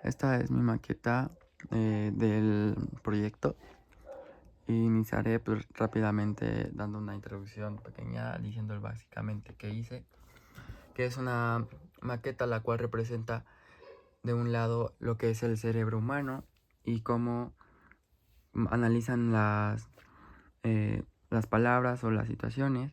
Esta es mi maqueta del proyecto. Iniciaré pues, rápidamente dando una introducción pequeña, diciendo básicamente qué hice, que es una maqueta la cual representa de un lado lo que es el cerebro humano y cómo analizan las palabras o las situaciones,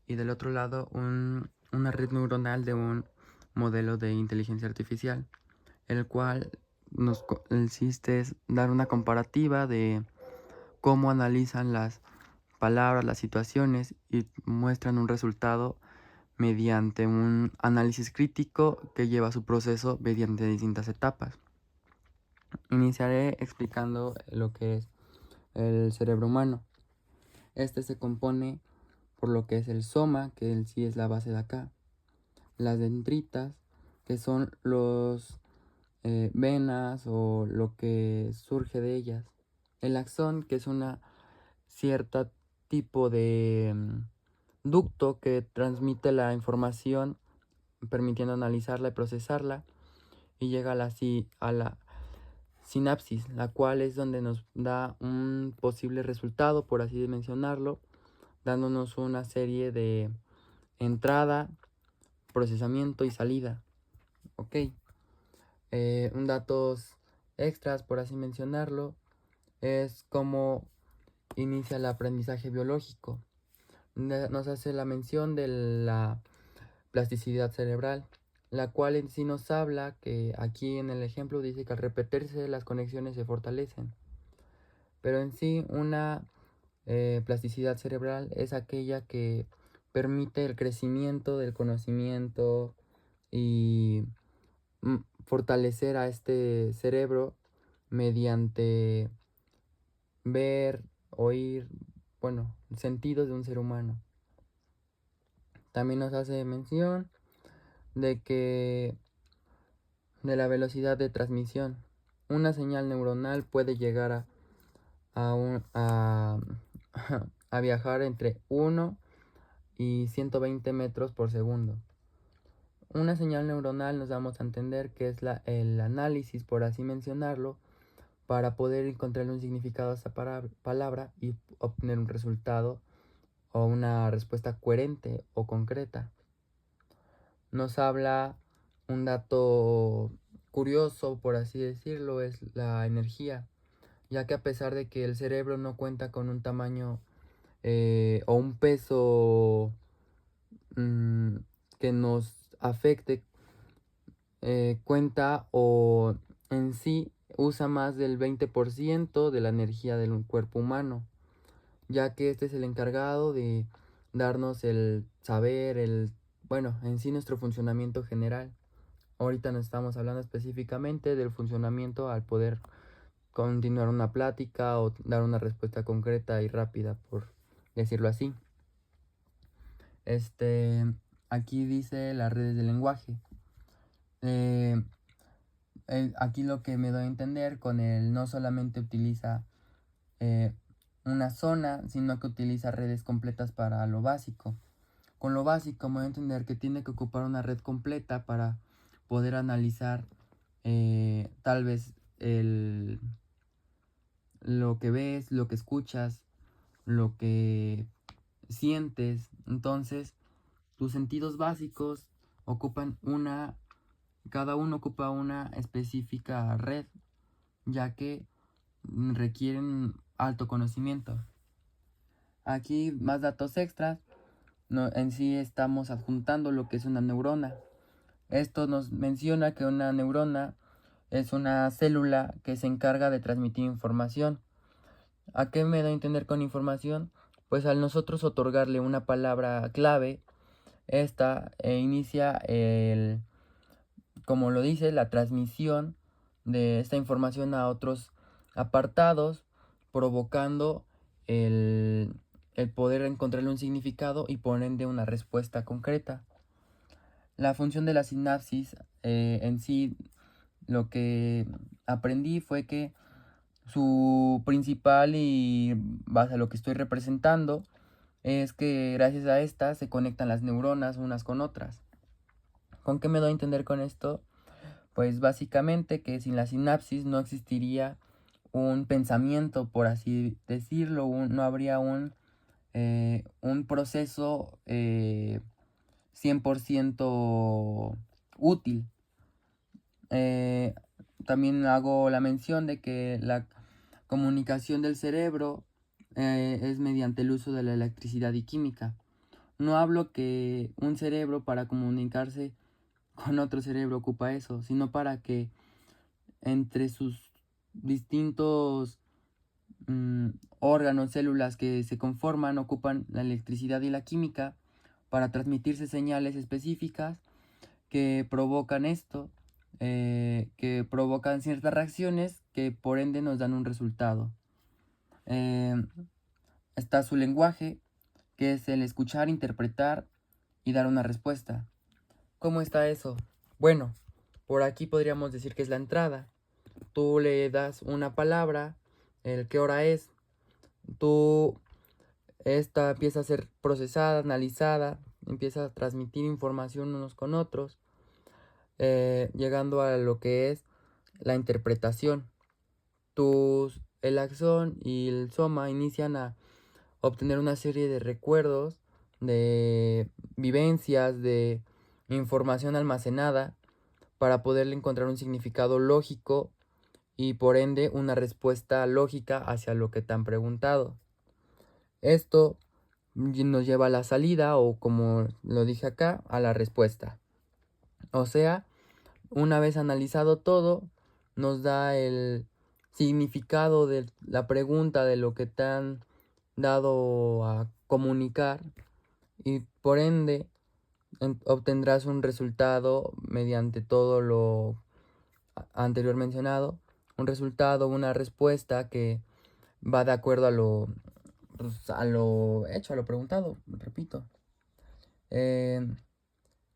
y del otro lado una red neuronal de un modelo de inteligencia artificial, el cual nos consiste es dar una comparativa de cómo analizan las palabras, las situaciones y muestran un resultado mediante un análisis crítico que lleva su proceso mediante distintas etapas. Iniciaré explicando lo que es el cerebro humano. Este se compone por lo que es el soma, que en sí es la base de acá, las dendritas, que son los venas o lo que surge de ellas, el axón, que es una cierta tipo de ducto que transmite la información permitiendo analizarla y procesarla, y llega a la sinapsis, la cual es donde nos da un posible resultado, por así mencionarlo, dándonos una serie de entrada, procesamiento y salida. Ok. Un datos extras, por así mencionarlo, es cómo inicia el aprendizaje biológico. Nos hace la mención de la plasticidad cerebral, la cual en sí nos habla que aquí en el ejemplo dice que al repetirse las conexiones se fortalecen. Pero en sí una plasticidad cerebral es aquella que permite el crecimiento del conocimiento y fortalecer a este cerebro mediante ver, oír, bueno, sentidos de un ser humano. También nos hace mención de que de la velocidad de transmisión. Una señal neuronal puede llegar a a viajar entre 1 y 120 metros por segundo. Una señal neuronal nos damos a entender que es el análisis, por así mencionarlo, para poder encontrar un significado a esa palabra y obtener un resultado o una respuesta coherente o concreta. Nos habla un dato curioso, por así decirlo, es la energía, ya que a pesar de que el cerebro no cuenta con un tamaño o un peso mm, que nos afecte, cuenta o en sí usa más del 20% de la energía del cuerpo humano, ya que este es el encargado de darnos el saber, bueno, en sí nuestro funcionamiento general. Ahorita nos estamos hablando específicamente del funcionamiento al poder continuar una plática o dar una respuesta concreta y rápida, por decirlo así. Este, aquí dice las redes del lenguaje. Eh, Aquí lo que me doy a entender con él no solamente utiliza eh, una zona, sino que utiliza redes completas para lo básico. Con lo básico me voy a entender que tiene que ocupar una red completa para poder analizar tal vez lo que ves, lo que escuchas, lo que sientes. Entonces, tus sentidos básicos ocupan cada uno ocupa una específica red, ya que requieren alto conocimiento. Aquí más datos extras. En sí estamos adjuntando lo que es una neurona. Esto nos menciona que una neurona es una célula que se encarga de transmitir información. ¿A qué me da a entender con información? Pues al nosotros otorgarle una palabra clave, esta inicia como lo dice, la transmisión de esta información a otros apartados, provocando el poder encontrarle un significado y por ende una respuesta concreta. La función de la sinapsis en sí, lo que aprendí fue que su principal, y base a lo que estoy representando, es que gracias a esta se conectan las neuronas unas con otras. ¿Con qué me doy a entender con esto? Pues básicamente que sin la sinapsis no existiría un pensamiento, por así decirlo, no habría un proceso 100% útil. Eh, También hago la mención de que la comunicación del cerebro es mediante el uso de la electricidad y química. No hablo que un cerebro para comunicarse con otro cerebro ocupa eso, sino para que entre sus distintos órganos, células que se conforman, ocupan la electricidad y la química para transmitirse señales específicas que provocan esto, que provocan ciertas reacciones que por ende nos dan un resultado. Está su lenguaje, que es el escuchar, interpretar y dar una respuesta. ¿Cómo está eso? Bueno, por aquí podríamos decir que es la entrada. Tú le das una palabra, el qué hora es, esta empieza a ser procesada, analizada, empieza a transmitir información unos con otros, llegando a lo que es la interpretación. El axón y el soma inician a obtener una serie de recuerdos, de vivencias, de información almacenada para poderle encontrar un significado lógico y por ende una respuesta lógica hacia lo que te han preguntado. Esto nos lleva a la salida o, como lo dije acá, a la respuesta. O sea, una vez analizado todo, nos da el significado de la pregunta, de lo que te han dado a comunicar, y por ende obtendrás un resultado mediante todo lo anterior mencionado, un resultado, una respuesta que va de acuerdo a lo hecho, a lo preguntado, repito.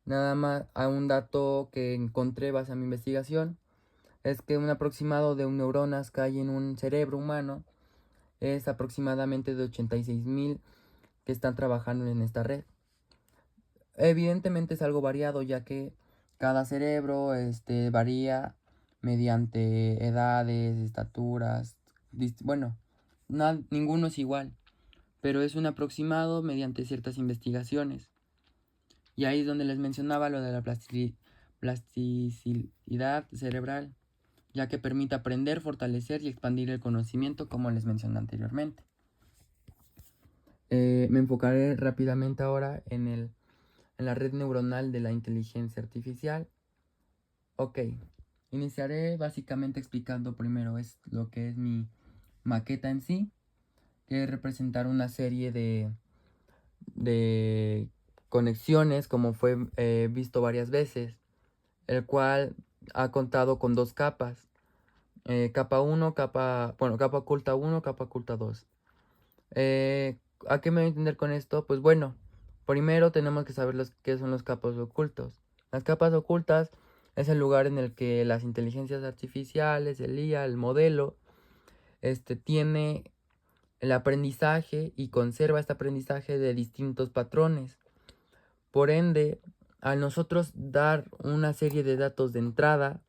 Nada más, a un dato que encontré base a mi investigación, es que un aproximado de neuronas que hay en un cerebro humano es aproximadamente de 86,000 que están trabajando en esta red. Evidentemente es algo variado, ya que cada cerebro varía mediante edades, estaturas, bueno, ninguno es igual, pero es un aproximado mediante ciertas investigaciones. Y ahí es donde les mencionaba lo de la plasticidad cerebral, ya que permite aprender, fortalecer y expandir el conocimiento, como les mencioné anteriormente. Me enfocaré rápidamente ahora en la red neuronal de la inteligencia artificial. Ok, iniciaré básicamente explicando primero lo que es mi maqueta en sí, que es representar una serie de conexiones, como fue visto varias veces, el cual ha contado con dos capas. Capa 1, capa oculta 1, capa oculta 2. ¿A qué me voy a entender con esto? Pues bueno, primero tenemos que saber qué son los capas ocultos. Las capas ocultas es el lugar en el que las inteligencias artificiales, el IA, el modelo, tiene el aprendizaje y conserva este aprendizaje de distintos patrones. Por ende, al nosotros dar una serie de datos de entrada,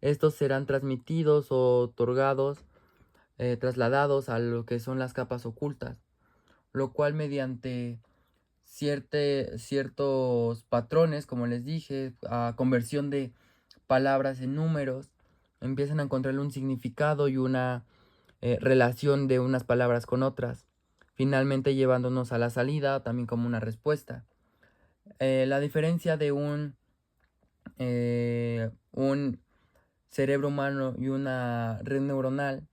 estos serán transmitidos o otorgados, trasladados a lo que son las capas ocultas, lo cual mediante ciertos patrones, como les dije, a conversión de palabras en números, empiezan a encontrarle un significado y una relación de unas palabras con otras, finalmente llevándonos a la salida también como una respuesta. La diferencia de un cerebro humano y una red neuronal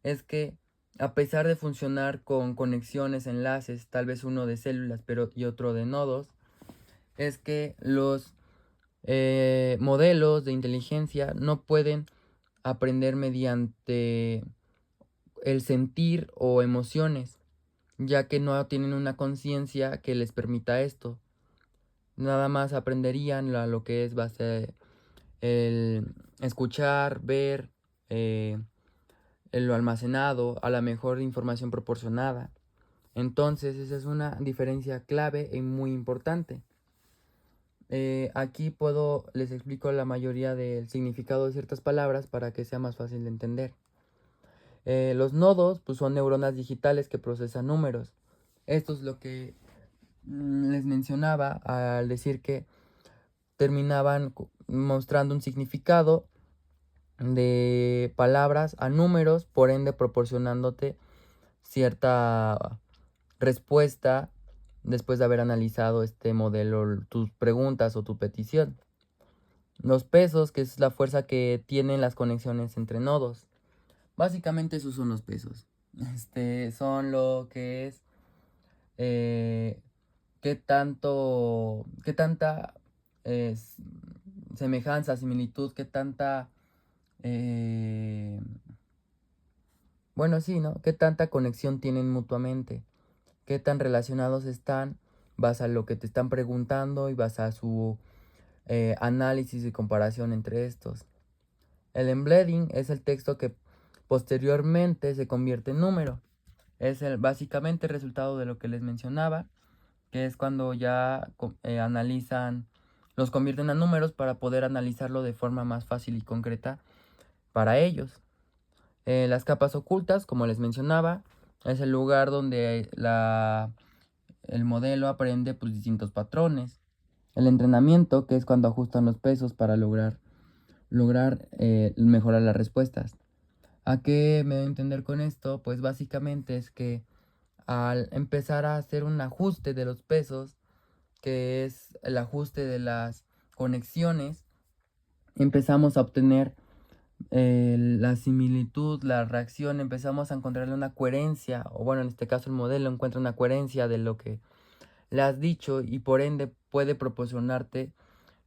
es que, a pesar de funcionar con conexiones, enlaces, tal vez uno de células y otro de nodos, es que los modelos de inteligencia no pueden aprender mediante el sentir o emociones, ya que no tienen una conciencia que les permita esto. Nada más aprenderían lo que es base el escuchar, ver, lo almacenado, a la mejor información proporcionada. Entonces esa es una diferencia clave y muy importante. Aquí les explico la mayoría del significado de ciertas palabras para que sea más fácil de entender. Los nodos pues, son neuronas digitales que procesan números. Esto es lo que les mencionaba al decir que terminaban mostrando un significado de palabras a números, por ende proporcionándote cierta respuesta después de haber analizado este modelo, tus preguntas o tu petición. Los pesos, que es la fuerza que tienen las conexiones entre nodos. Básicamente esos son los pesos. Son lo que es qué tanta semejanza, similitud, qué tanta bueno, sí, ¿no? ¿Qué tanta conexión tienen mutuamente? ¿Qué tan relacionados están? Vas a lo que te están preguntando y vas a su análisis y comparación entre estos. El embedding es el texto que posteriormente se convierte en número. Es básicamente el resultado de lo que les mencionaba, que es cuando ya analizan, los convierten a números para poder analizarlo de forma más fácil y concreta para ellos. Las capas ocultas, como les mencionaba, es el lugar donde el modelo aprende pues, distintos patrones. El entrenamiento, que es cuando ajustan los pesos para lograr mejorar las respuestas. ¿A qué me doy a entender con esto? Pues básicamente es que al empezar a hacer un ajuste de los pesos, que es el ajuste de las conexiones, empezamos a obtener la similitud, la reacción, empezamos a encontrarle una coherencia, o bueno, en este caso el modelo encuentra una coherencia de lo que le has dicho y por ende puede proporcionarte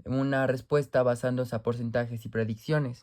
una respuesta basándose a porcentajes y predicciones.